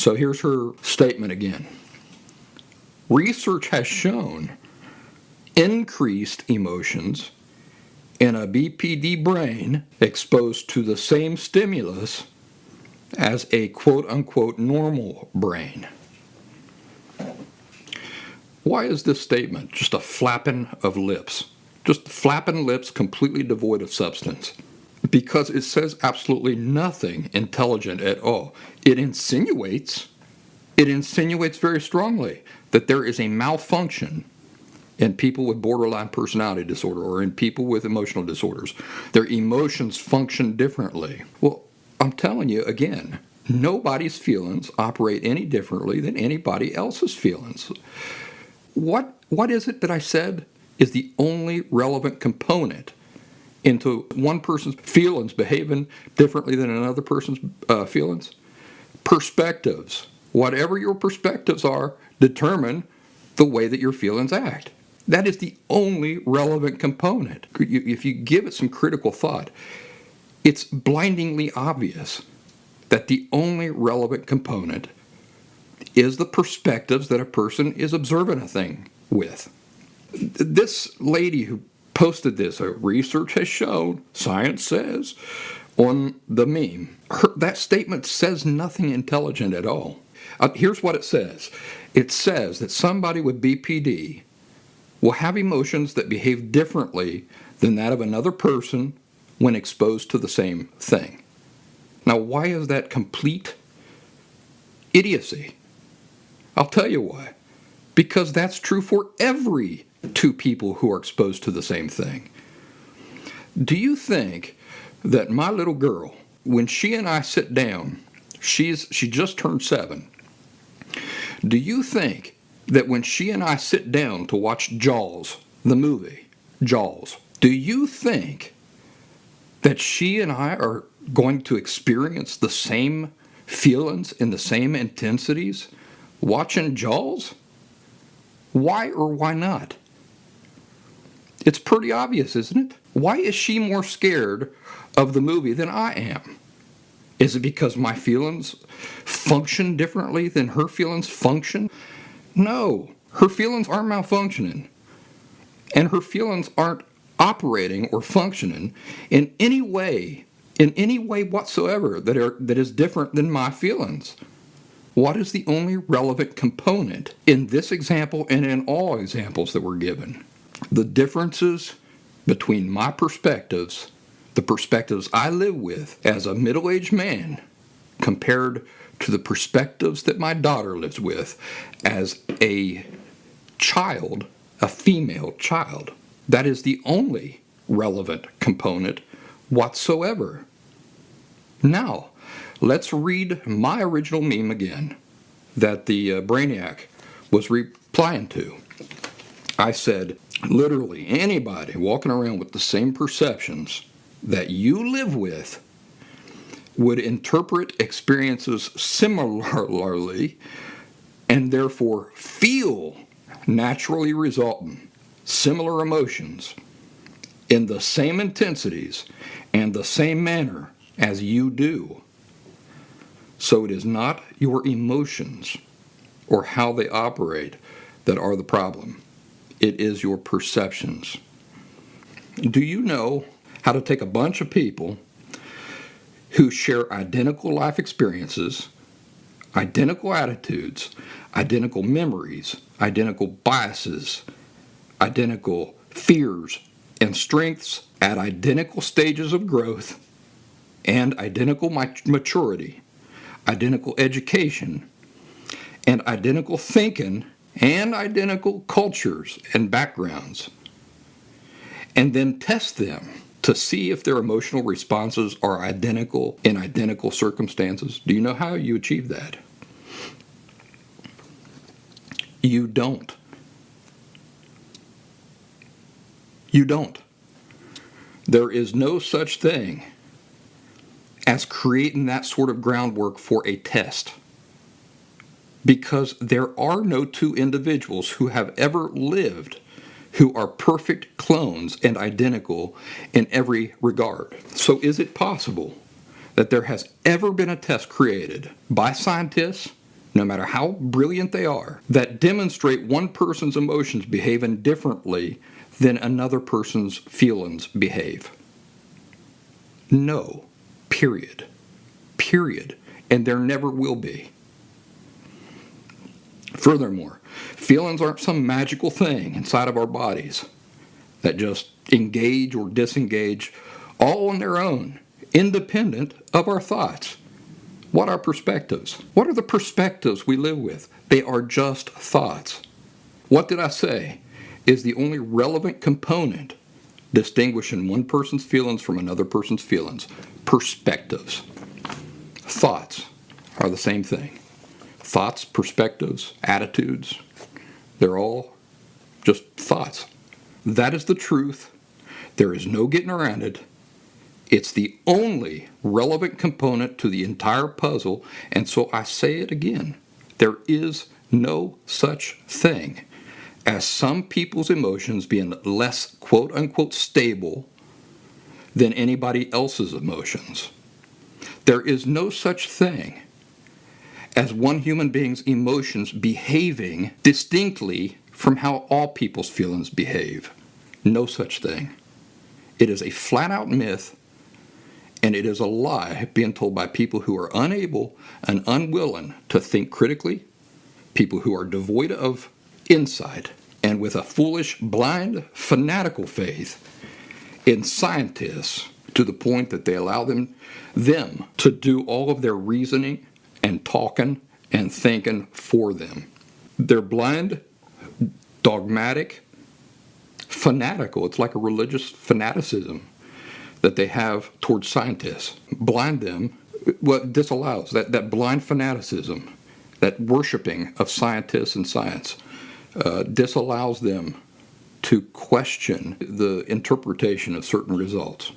So here's her statement again. Research has shown increased emotions in a BPD brain exposed to the same stimulus as a quote-unquote normal brain. Why is this statement just a flapping of lips? Just flapping lips completely devoid of substance. Because it says absolutely nothing intelligent at all. It insinuates very strongly that there is a malfunction in people with borderline personality disorder or in people with emotional disorders. Their emotions function differently. Well, I'm telling you again, nobody's feelings operate any differently than anybody else's feelings. What is it that I said is the only relevant component into one person's feelings behaving differently than another person's feelings? Perspectives. Whatever your perspectives are, determine the way that your feelings act. That is the only relevant component. If you give it some critical thought, it's blindingly obvious that the only relevant component is the perspectives that a person is observing a thing with. This lady who posted this, research has shown, science says, on the meme, that statement says nothing intelligent at all. Here's what it says. It says that somebody with BPD will have emotions that behave differently than that of another person when exposed to the same thing. Now, why is that complete idiocy? I'll tell you why. Because that's true for every two people who are exposed to the same thing. Do you think that my little girl, when she and I sit down, she just turned 7. Do you think that when she and I sit down to watch Jaws, the movie, Jaws, do you think that she and I are going to experience the same feelings and the same intensities watching Jaws? Why or why not? It's pretty obvious, isn't it? Why is she more scared of the movie than I am? Is it because my feelings function differently than her feelings function? No, her feelings aren't malfunctioning. And her feelings aren't operating or functioning in any way whatsoever that is different than my feelings. What is the only relevant component in this example and in all examples that were given? The differences between my perspectives, the perspectives I live with as a middle-aged man, compared to the perspectives that my daughter lives with as a child, a female child. That is the only relevant component whatsoever. Now, let's read my original meme again that the Brainiac was replying to. I said, literally anybody walking around with the same perceptions that you live with would interpret experiences similarly and therefore feel naturally resultant similar emotions in the same intensities and the same manner as you do. So it is not your emotions or how they operate that are the problem. It is your perceptions. Do you know how to take a bunch of people who share identical life experiences, identical attitudes, identical memories, identical biases, identical fears and strengths at identical stages of growth and identical maturity, identical education, and identical thinking and identical cultures and backgrounds, and then test them to see if their emotional responses are identical in identical circumstances? Do you know how you achieve that? You don't. You don't. There is no such thing as creating that sort of groundwork for a test, because there are no two individuals who have ever lived who are perfect clones and identical in every regard. So is it possible that there has ever been a test created by scientists no matter how brilliant they are, that demonstrate one person's emotions behaving differently than another person's feelings behave? No. Period. Period. And there never will be. Furthermore, feelings aren't some magical thing inside of our bodies that just engage or disengage all on their own, independent of our thoughts. What are perspectives? What are the perspectives we live with? They are just thoughts. What did I say is the only relevant component distinguishing one person's feelings from another person's feelings? Perspectives. Thoughts are the same thing. Thoughts, perspectives, attitudes, they're all just thoughts. That is the truth. There is no getting around it. It's the only relevant component to the entire puzzle, and so I say it again. There is no such thing as some people's emotions being less quote-unquote stable than anybody else's emotions. There is no such thing as one human being's emotions behaving distinctly from how all people's feelings behave. No such thing. It is a flat-out myth, and it is a lie being told by people who are unable and unwilling to think critically, people who are devoid of insight, and with a foolish, blind, fanatical faith in scientists to the point that they allow them to do all of their reasoning and talking and thinking for them. They're blind, dogmatic, fanatical. It's like a religious fanaticism that they have towards scientists. Blind them, what disallows, that blind fanaticism, that worshiping of scientists and science, disallows them to question the interpretation of certain results.